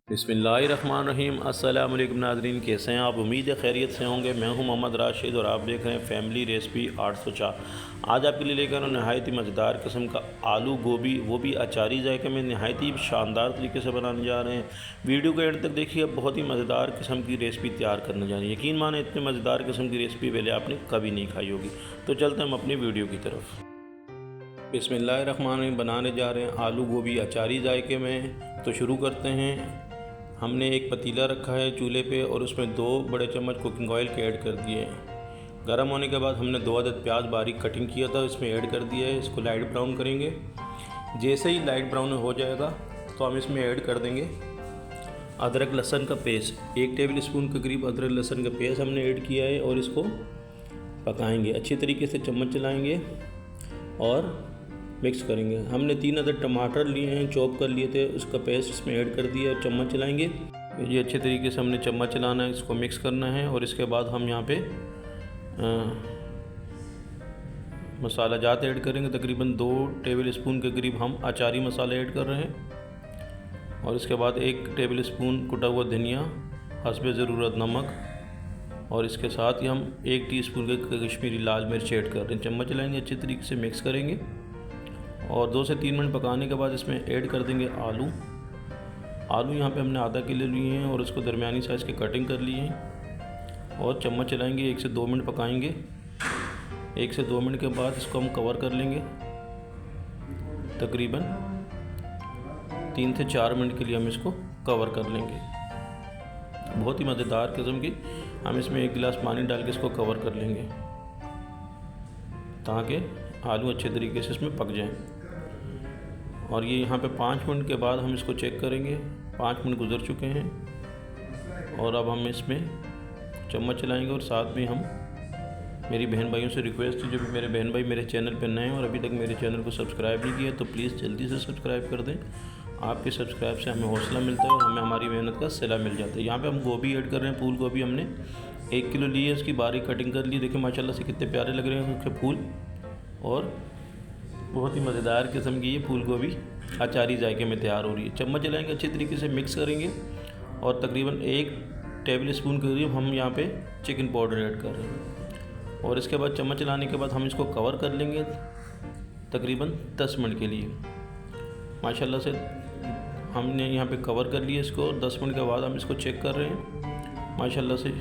बिस्मिल्लाहिर्रहमानिर्रहीम। अस्सलाम वालेकुम नाज़रीन, कैसे हैं आप? उम्मीद है खैरियत से होंगे। मैं हूं मोहम्मद राशिद और आप देख रहे हैं फैमिली रेसिपी 804। आज आपके लिए लेकर नहायत ही मज़ेदार किस्म का आलू गोभी, वो भी अचारी जायके में नहायत ही शानदार तरीके से बनाने जा रहे हैं। वीडियो के एंड तक देखिए, बहुत ही मज़ेदार किस्म की रेसिपी तैयार करने जा रहे हैं। यकीन माने इतने मज़ेदार किस्म की रेसिपी पहले आपने कभी नहीं खाई होगी। तो चलते हैं हम अपनी वीडियो की तरफ। बिस्मिल्लाहिर्रहमानिर्रहीम। बनाने जा रहे हैं आलू गोभी अचारी जायके में। तो शुरू करते हैं। हमने एक पतीला रखा है चूल्हे पे और उसमें 2 बड़े चम्मच कुकिंग ऑयल के ऐड कर दिए हैं। गर्म होने के बाद हमने 2 अदद प्याज बारीक कटिंग किया था, इसमें ऐड कर दिया है। इसको लाइट ब्राउन करेंगे। जैसे ही लाइट ब्राउन हो जाएगा तो हम इसमें ऐड कर देंगे अदरक लहसुन का पेस्ट। 1 टेबल स्पून के करीब अदरक लहसुन का पेस्ट हमने ऐड किया है और इसको पकाएंगे। अच्छी तरीके से चम्मच चलाएँगे और मिक्स करेंगे। हमने 3 अदद टमाटर लिए हैं, चॉप कर लिए थे, उसका पेस्ट इसमें ऐड कर दिया और चम्मच चलाएंगे। ये अच्छे तरीके से हमने चम्मच चलाना है, इसको मिक्स करना है। और इसके बाद हम यहाँ पे मसाला जात ऐड करेंगे। तकरीबन 2 टेबल स्पून के करीब हम अचारी मसाले ऐड कर रहे हैं। और इसके बाद 1 टेबल स्पून कुटा हुआ धनिया, हस्बे ज़रूरत नमक, और इसके साथ ही हम 1 टीस्पून के कश्मीरी लाल मिर्च ऐड कर रहे हैं। चम्मच चलाएंगे, अच्छे तरीके से मिक्स करेंगे और 2 से 3 मिनट पकाने के बाद इसमें ऐड कर देंगे आलू। आलू यहाँ पे हमने आधा किलो लिए हैं और इसको दरमियानी साइज़ की कटिंग कर लिए हैं और चम्मच चलाएंगे। 1 से 2 मिनट पकाएंगे। 1 से 2 मिनट के बाद इसको हम कवर कर लेंगे। तकरीबन 3 से 4 मिनट के लिए हम इसको कवर कर लेंगे। बहुत ही मज़ेदार किस्म की हम इसमें 1 गिलास पानी डाल के इसको कवर कर लेंगे ताकि आलू अच्छे तरीके से इसमें पक जाएं। और ये यहाँ पे 5 मिनट के बाद हम इसको चेक करेंगे। 5 मिनट गुजर चुके हैं और अब हम इसमें चम्मच चलाएंगे। और साथ में हम मेरी बहन भाइयों से रिक्वेस्ट है, जो भी मेरे बहन भाई मेरे चैनल पर नए हैं और अभी तक मेरे चैनल को सब्सक्राइब नहीं किया तो प्लीज़ जल्दी से सब्सक्राइब कर दें। आपके सब्सक्राइब से हमें हौसला मिलता है और हमें हमारी मेहनत का सिला मिल जाता है। यहाँ पर हम गोभी ऐड कर रहे हैं। फूल गोभी हमने 1 किलो ली है, उसकी बारीक कटिंग कर ली। देखिए माशाल्लाह से कितने प्यारे लग रहे हैं उसके फूल। और बहुत ही मज़ेदार किस्म की ये फूल गोभी अचारी जायके में तैयार हो रही है। चम्मच चलाएंगे, अच्छे तरीके से मिक्स करेंगे और तकरीबन 1 टेबल स्पून के करीब हम यहाँ पे चिकन पाउडर ऐड कर रहे हैं। और इसके बाद चम्मच चलाने के बाद हम इसको कवर कर लेंगे तकरीबन 10 मिनट के लिए। माशाल्लाह से हमने यहाँ पे कवर कर लिया इसको। 10 मिनट के बाद हम इसको चेक कर रहे हैं। माशाल्लाह से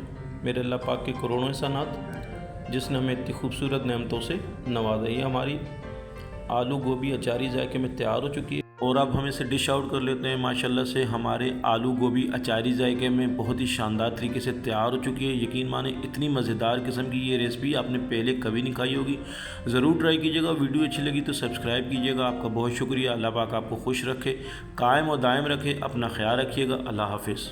मेरे अल्लाह पाक के करोड़ों एहसानात, जिसने हमें इतनी खूबसूरत नेमतों से नवाजा। ये हमारी आलू गोभी अचारी जायके में तैयार हो चुकी है और अब हम इसे डिश आउट कर लेते हैं। माशाल्लाह से हमारे आलू गोभी अचारी जायके में बहुत ही शानदार तरीके से तैयार हो चुकी है। यकीन माने इतनी मज़ेदार किस्म की ये रेसिपी आपने पहले कभी नहीं खाई होगी। ज़रूर ट्राई कीजिएगा। वीडियो अच्छी लगी तो सब्सक्राइब कीजिएगा। आपका बहुत शुक्रिया। अल्लाह पाक आपको खुश रखे, कायम और दायम रखे। अपना ख्याल रखिएगा। अल्लाह हाफिज़।